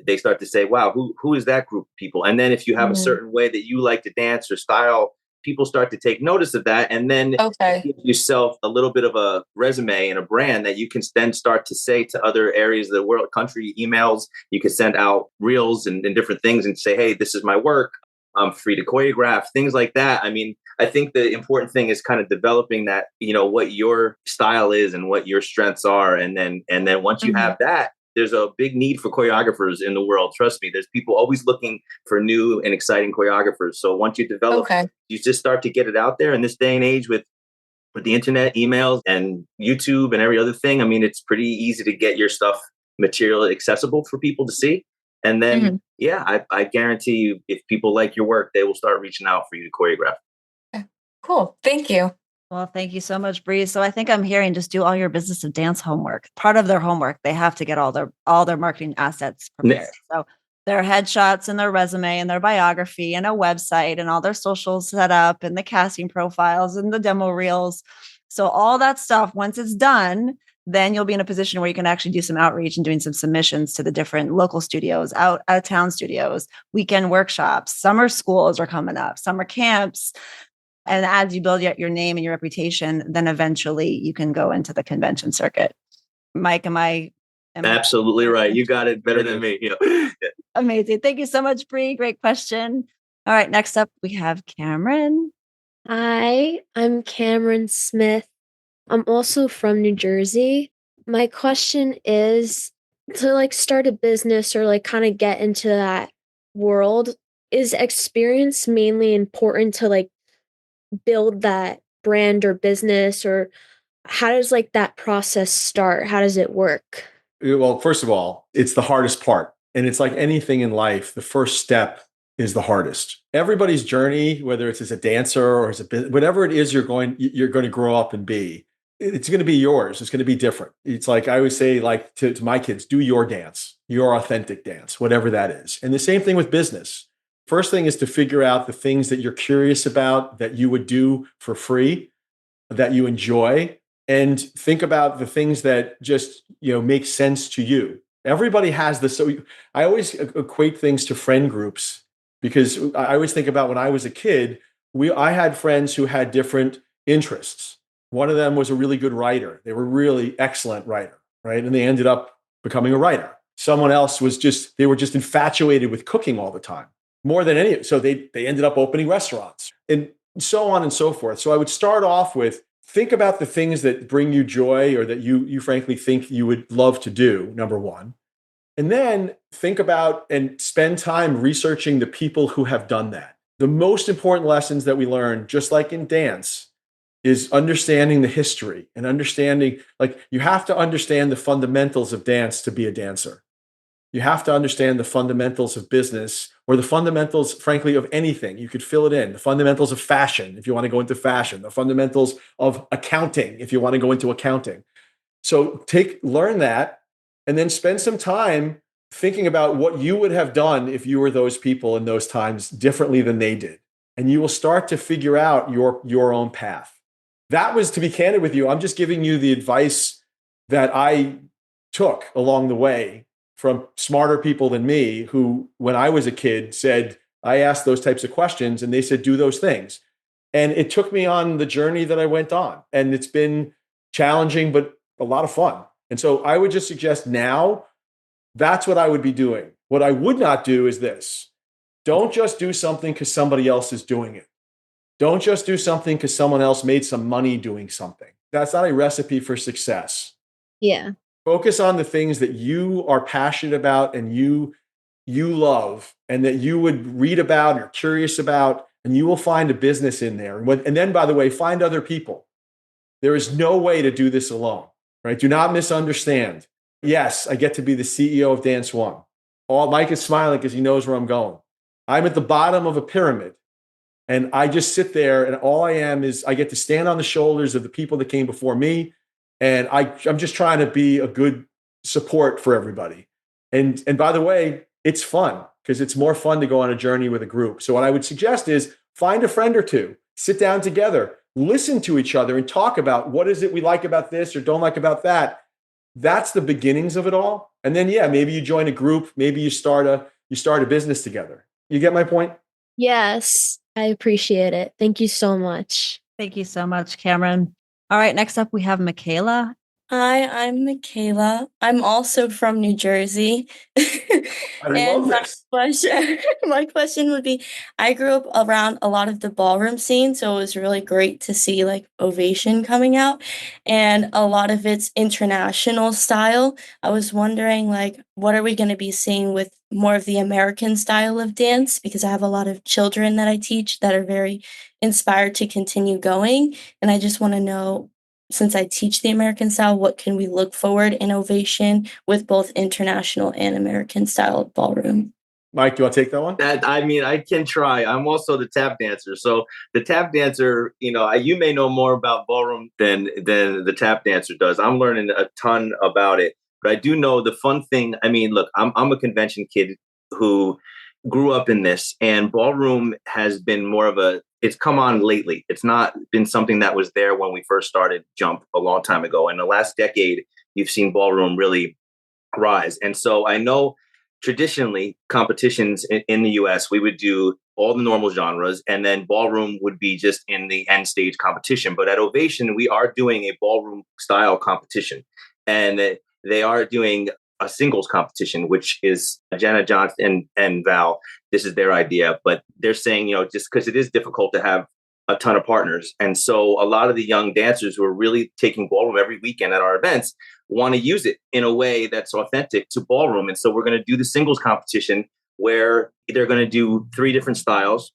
They start to say, wow, who is that group of people? And then if you have a certain way that you like to dance or style, people start to take notice of that. And then give yourself a little bit of a resume and a brand that you can then start to say to other areas of the world, country, emails. You can send out reels and different things and say, hey, this is my work. I'm free to choreograph, things like that. I mean, I think the important thing is kind of developing that, what your style is and what your strengths are. And then once you have that, there's a big need for choreographers in the world. Trust me, there's people always looking for new and exciting choreographers. So once you develop, you just start to get it out there. In this day and age with the internet, emails, and YouTube and every other thing, I mean, it's pretty easy to get your stuff material accessible for people to see. And then, I guarantee you, if people like your work, they will start reaching out for you to choreograph. Okay. Cool. Thank you. Well, thank you so much, Bree. So I think I'm hearing just do all your business of dance homework. Part of their homework, they have to get all their marketing assets prepared. So their headshots and their resume and their biography and a website and all their socials set up and the casting profiles and the demo reels. So all that stuff, once it's done, then you'll be in a position where you can actually do some outreach and doing some submissions to the different local studios, out of town studios, weekend workshops, summer schools are coming up, summer camps. And as you build your name and your reputation, then eventually you can go into the convention circuit. Mike, am I absolutely right? You got it better than me. Amazing. Thank you so much, Bree. Great question. All right. Next up, we have Cameron. Hi, I'm Cameron Smith. I'm also from New Jersey. My question is, to start a business or kind of get into that world, is experience mainly important to build that brand or business, or how does that process start? How does it work? Well, first of all, it's the hardest part. And it's like anything in life, the first step is the hardest. Everybody's journey, whether it's as a dancer or as whatever it is you're going to grow up and be, it's going to be yours. It's going to be different. It's like I always say, like to my kids, do your dance, your authentic dance, whatever that is. And the same thing with business. First thing is to figure out the things that you're curious about that you would do for free, that you enjoy, and think about the things that just, make sense to you. Everybody has this. So I always equate things to friend groups because I always think about when I was a kid, I had friends who had different interests. One of them was a really good writer. They were really excellent writer, right? And they ended up becoming a writer. Someone else they were just infatuated with cooking all the time, more than any. So they ended up opening restaurants and so on and so forth. So I would start off with, think about the things that bring you joy or that you frankly think you would love to do, number one. And then think about and spend time researching the people who have done that. The most important lessons that we learn, just like in dance, is understanding the history and understanding, like you have to understand the fundamentals of dance to be a dancer. You have to understand the fundamentals of business or the fundamentals, frankly, of anything. You could fill it in. The fundamentals of fashion, if you want to go into fashion, the fundamentals of accounting, if you want to go into accounting. So learn that and then spend some time thinking about what you would have done if you were those people in those times differently than they did. And you will start to figure out your own path. That was, to be candid with you, I'm just giving you the advice that I took along the way from smarter people than me who, when I was a kid, said, I asked those types of questions and they said, do those things. And it took me on the journey that I went on. And it's been challenging, but a lot of fun. And so I would just suggest now, that's what I would be doing. What I would not do is this. Don't just do something because somebody else is doing it. Don't just do something because someone else made some money doing something. That's not a recipe for success. Yeah. Focus on the things that you are passionate about and you love and that you would read about or curious about, and you will find a business in there. And then, by the way, find other people. There is no way to do this alone, right? Do not misunderstand. Yes, I get to be the CEO of Dance One. Mike is smiling because he knows where I'm going. I'm at the bottom of a pyramid. And I just sit there and all I am is I get to stand on the shoulders of the people that came before me. And I'm just trying to be a good support for everybody. And by the way, it's fun because it's more fun to go on a journey with a group. So what I would suggest is find a friend or two, sit down together, listen to each other and talk about what is it we like about this or don't like about that. That's the beginnings of it all. And then, maybe you join a group, maybe you start a business together. You get my point? Yes, I appreciate it. Thank you so much. Thank you so much, Cameron. All right, next up we have Michaela. Hi, I'm Michaela. I'm also from New Jersey. I love this. My question would be, I grew up around a lot of the ballroom scene, so it was really great to see like Ovation coming out and a lot of its international style. I was wondering what are we going to be seeing with more of the American style of dance? Because I have a lot of children that I teach that are very inspired to continue going. And I just want to know, since I teach the American style, what can we look forward in Ovation with both international and American style ballroom? Mike, do you want to take that one? I can try. I'm also the tap dancer. So the tap dancer, you may know more about ballroom than the tap dancer does. I'm learning a ton about it. But I do know the fun thing. Look, I'm a convention kid who grew up in this, and ballroom has been it's come on lately. It's not been something that was there when we first started Jump a long time ago. In the last decade, you've seen ballroom really rise. And so I know traditionally competitions in the US, we would do all the normal genres, and then ballroom would be just in the end stage competition. But at Ovation, we are doing a ballroom style competition, and they are doing a singles competition, which is Jenna Johnson and Val. This is their idea, but they're saying, just because it is difficult to have a ton of partners. And so a lot of the young dancers who are really taking ballroom every weekend at our events want to use it in a way that's authentic to ballroom. And so we're going to do the singles competition where they're going to do 3 different styles,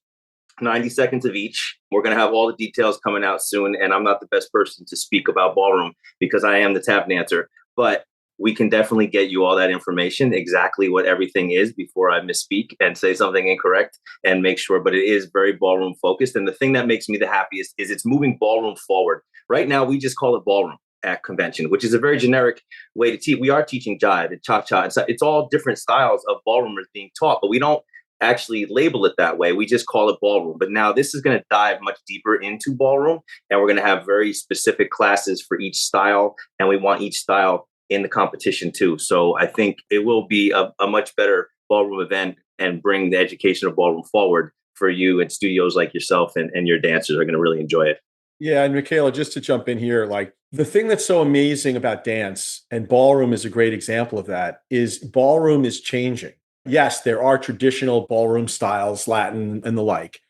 90 seconds of each. We're going to have all the details coming out soon. And I'm not the best person to speak about ballroom because I am the tap dancer. But we can definitely get you all that information, exactly what everything is, before I misspeak and say something incorrect, and make sure. But it is very ballroom focused. And the thing that makes me the happiest is it's moving ballroom forward. Right now, we just call it ballroom at convention, which is a very generic way to teach. We are teaching jive and cha-cha. It's all different styles of ballroomers being taught, but we don't actually label it that way. We just call it ballroom. But now this is going to dive much deeper into ballroom, and we're going to have very specific classes for each style. And we want each style in the competition too. So I think it will be a much better ballroom event and bring the education of ballroom forward for you, and studios like yourself and your dancers are going to really enjoy it. Yeah. And Michaela, just to jump in here, like the thing that's so amazing about dance, and ballroom is a great example of that, is ballroom is changing. Yes, there are traditional ballroom styles, Latin and the like,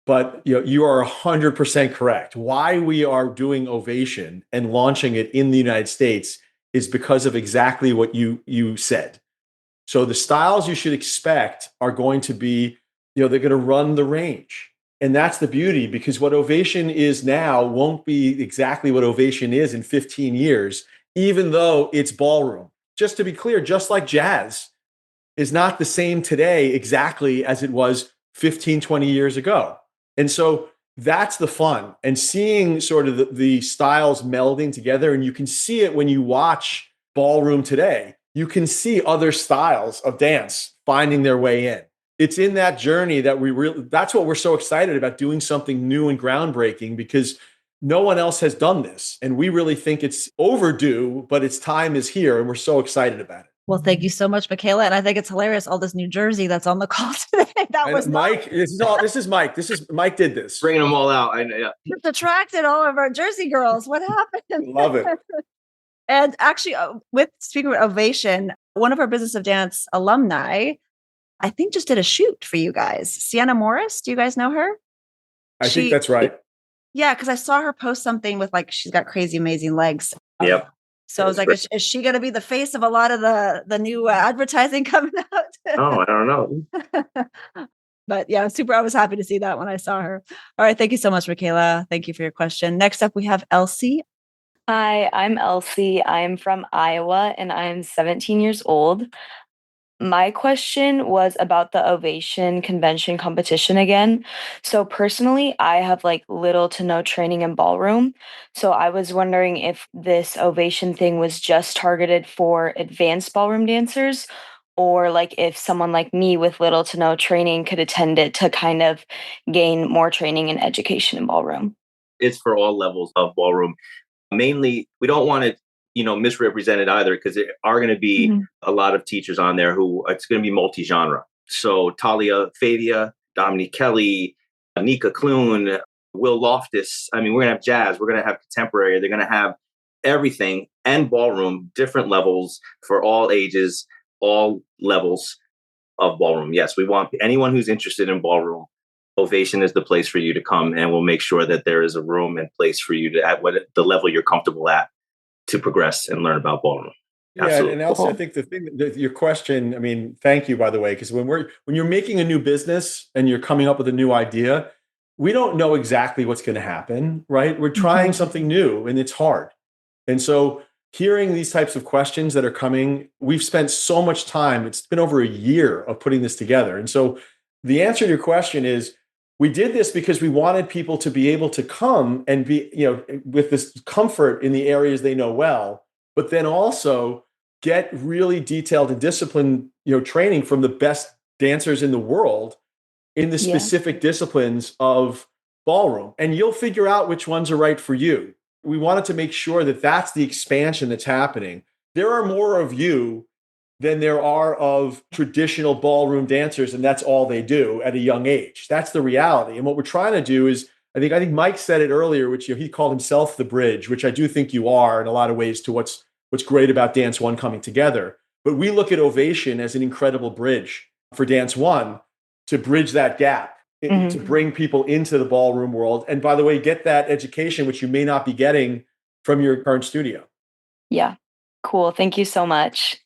but you are 100% correct. Why we are doing Ovation and launching it in the United States is because of exactly what you said. So the styles you should expect are going to be, they're going to run the range. And that's the beauty, because what Ovation is now won't be exactly what Ovation is in 15 years, even though it's ballroom. Just to be clear, just like jazz is not the same today exactly as it was 15, 20 years ago. And so that's the fun, and seeing sort of the styles melding together. And you can see it when you watch ballroom today. You can see other styles of dance finding their way in. It's in that journey that that's what we're so excited about, doing something new and groundbreaking, because no one else has done this. And we really think it's overdue, but its time is here, and we're so excited about it. Well, thank you so much, Michaela. And I think it's hilarious, all this New Jersey that's on the call today. Mike. This is Mike did this. Bringing them all out. I know. Yeah. Just attracted all of our Jersey girls. What happened? Love it. And actually, speaking of Ovation, one of our Business of Dance alumni, I think, just did a shoot for you guys. Sienna Morris, do you guys know her? I think that's right. Yeah, because I saw her post something with she's got crazy, amazing legs. Yep. So I was like, is she going to be the face of a lot of the new advertising coming out? Oh, I don't know. But yeah, I was happy to see that when I saw her. All right. Thank you so much, Michaela. Thank you for your question. Next up, we have Elsie. Hi, I'm Elsie. I'm from Iowa and I'm 17 years old. My question was about the Ovation convention competition again. So personally, I have little to no training in ballroom. So I was wondering if this Ovation thing was just targeted for advanced ballroom dancers, or if someone like me with little to no training could attend it to kind of gain more training and education in ballroom. It's for all levels of ballroom. Mainly, we don't want to misrepresented either, because there are going to be a lot of teachers on there who it's going to be multi-genre. So Talia Fadia, Dominique Kelly, Anika Kloon, Will Loftus. I mean, we're going to have jazz, we're going to have contemporary, they're going to have everything, and ballroom, different levels for all ages, all levels of ballroom. Yes, we want anyone who's interested in ballroom. Ovation is the place for you to come, and we'll make sure that there is a room and place for you to, at what the level you're comfortable at, to progress and learn about ballroom. Absolutely. Yeah, and also I think the thing that your question, I mean, thank you, by the way, because when you're making a new business and you're coming up with a new idea, we don't know exactly what's going to happen, right? We're trying something new, and it's hard. And so hearing these types of questions that are coming, we've spent so much time. It's been over a year of putting this together. And so the answer to your question is, we did this because we wanted people to be able to come and be, with this comfort in the areas they know well, but then also get really detailed and disciplined, training from the best dancers in the world in the specific disciplines of ballroom. And you'll figure out which ones are right for you. We wanted to make sure that that's the expansion that's happening. There are more of you than there are of traditional ballroom dancers, and that's all they do at a young age. That's the reality. And what we're trying to do is, I think Mike said it earlier, which he called himself the bridge, which I do think you are in a lot of ways to what's great about Dance One coming together. But we look at Ovation as an incredible bridge for Dance One to bridge that gap, to bring people into the ballroom world. And by the way, get that education, which you may not be getting from your current studio. Yeah. Cool. Thank you so much.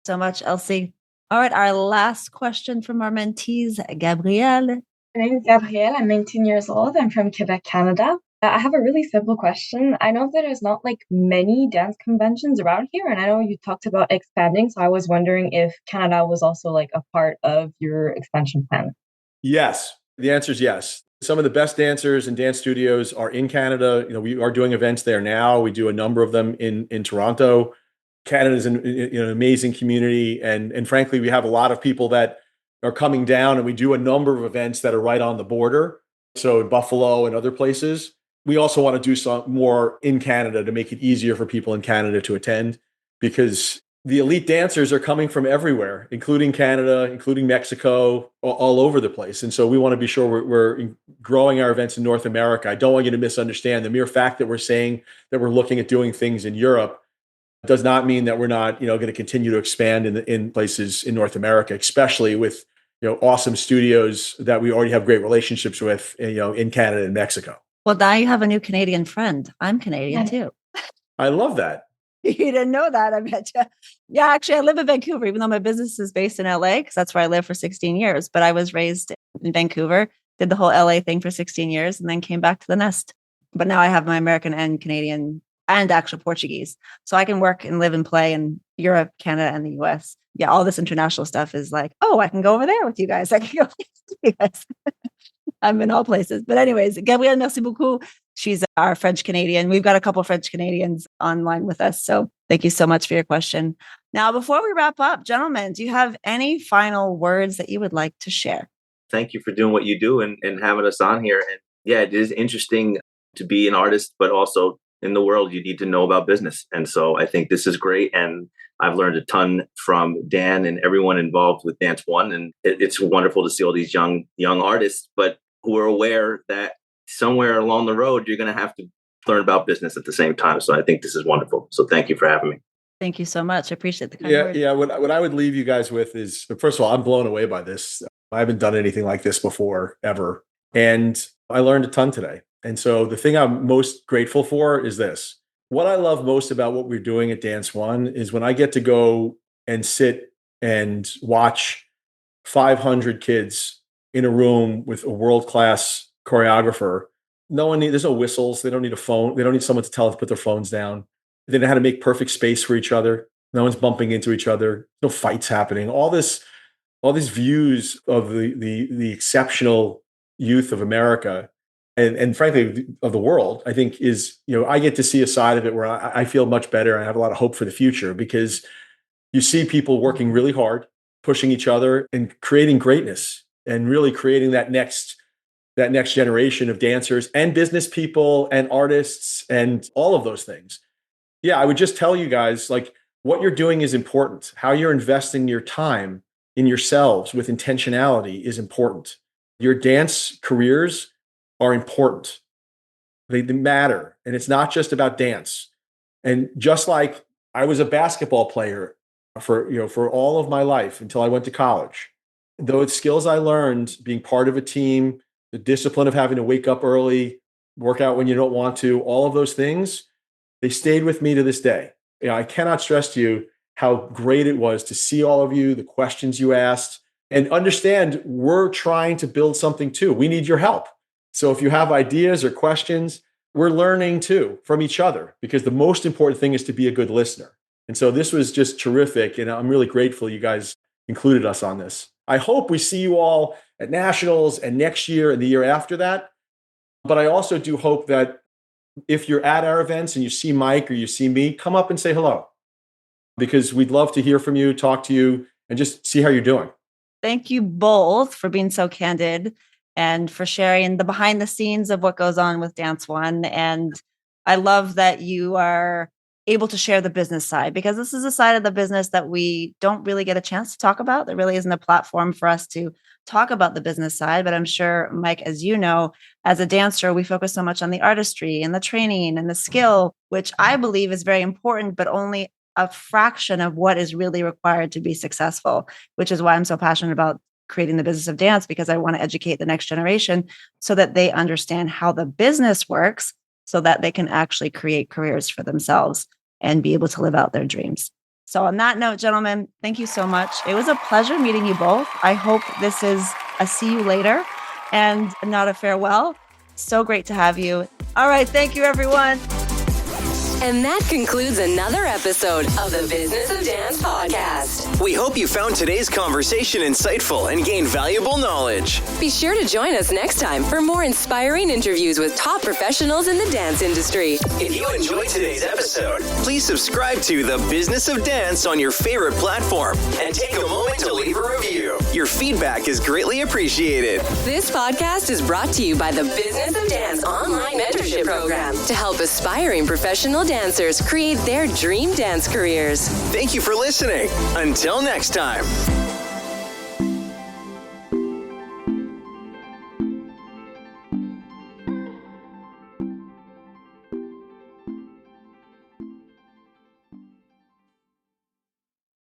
So much, Elsie. All right, our last question from our mentees, Gabrielle. My name is Gabrielle. I'm 19 years old. I'm from Quebec, Canada. I have a really simple question. I know that there's not like many dance conventions around here, and I know you talked about expanding, so I was wondering if Canada was also like a part of your expansion plan. Yes. The answer is yes. Some of the best dancers and dance studios are in Canada. We are doing events there now. We do a number of them in Toronto. Canada is an amazing community. And frankly, we have a lot of people that are coming down, and we do a number of events that are right on the border. So in Buffalo and other places. We also want to do some more in Canada to make it easier for people in Canada to attend, because the elite dancers are coming from everywhere, including Canada, including Mexico, all over the place. And so we want to be sure we're growing our events in North America. I don't want you to misunderstand. The mere fact that we're saying that we're looking at doing things in Europe does not mean that we're not, going to continue to expand in places in North America, especially with, awesome studios that we already have great relationships with, in Canada and Mexico. Well, now you have a new Canadian friend. I'm Canadian too. I love that. You didn't know that, I bet you. Yeah, actually, I live in Vancouver, even though my business is based in LA, because that's where I lived for 16 years. But I was raised in Vancouver, did the whole LA thing for 16 years, and then came back to the nest. But now I have my American and Canadian and actual Portuguese. So I can work and live and play in Europe, Canada, and the US. Yeah, all this international stuff is like, oh, I can go over there with you guys. I can go with you guys. I'm in all places. But anyways, Gabrielle, merci beaucoup. She's our French Canadian. We've got a couple of French Canadians online with us. So thank you so much for your question. Now, before we wrap up, gentlemen, do you have any final words that you would like to share? Thank you for doing what you do and having us on here. And yeah, it is interesting to be an artist, but also in the world, you need to know about business. And so I think this is great. And I've learned a ton from Dan and everyone involved with Dance One. And it's wonderful to see all these young artists, but who are aware that somewhere along the road, you're going to have to learn about business at the same time. So I think this is wonderful. So thank you for having me. Thank you so much. I appreciate the kind words. Yeah. What I would leave you guys with is, first of all, I'm blown away by this. I haven't done anything like this before, ever. And I learned a ton today. And so the thing I'm most grateful for is this. What I love most about what we're doing at Dance One is when I get to go and sit and watch 500 kids in a room with a world-class choreographer. There's no whistles. They don't need a phone. They don't need someone to tell them to put their phones down. They know how to make perfect space for each other. No one's bumping into each other. No fights happening. All these views of the exceptional youth of America and frankly of the world, I think is, I get to see a side of it where I feel much better. I have a lot of hope for the future, because you see people working really hard, pushing each other and creating greatness and really creating that next generation of dancers and business people and artists and all of those things. Yeah, I would just tell you guys, like, what you're doing is important. How you're investing your time in yourselves with intentionality is important. Your dance careers are important. They matter. And it's not just about dance. And just like I was a basketball player for all of my life until I went to college, those skills I learned being part of a team, the discipline of having to wake up early, work out when you don't want to, all of those things, they stayed with me to this day. I cannot stress to you how great it was to see all of you, the questions you asked, and understand we're trying to build something too. We need your help. So if you have ideas or questions, we're learning too from each other, because the most important thing is to be a good listener. And so this was just terrific. And I'm really grateful you guys included us on this. I hope we see you all at Nationals and next year and the year after that. But I also do hope that if you're at our events and you see Mike or you see me, come up and say hello, because we'd love to hear from you, talk to you, and just see how you're doing. Thank you both for being so candid and for sharing the behind the scenes of what goes on with Dance One. And I love that you are able to share the business side, because this is a side of the business that we don't really get a chance to talk about. There really isn't a platform for us to talk about the business side. But I'm sure, Mike, as you know, as a dancer, we focus so much on the artistry and the training and the skill, which I believe is very important, but only a fraction of what is really required to be successful, which is why I'm so passionate about creating the business of dance, because I want to educate the next generation so that they understand how the business works, so that they can actually create careers for themselves and be able to live out their dreams. So on that note, gentlemen, thank you so much. It was a pleasure meeting you both. I hope this is a see you later and not a farewell. So great to have you. All right. Thank you, everyone. And that concludes another episode of the Business of Dance podcast. We hope you found today's conversation insightful and gained valuable knowledge. Be sure to join us next time for more inspiring interviews with top professionals in the dance industry. If you enjoyed today's episode, please subscribe to The Business of Dance on your favorite platform and take a moment to leave a review. Your feedback is greatly appreciated. This podcast is brought to you by the Business of Dance online mentorship program to help aspiring professional dancers create their dream dance careers. Thank you for listening. Until next time.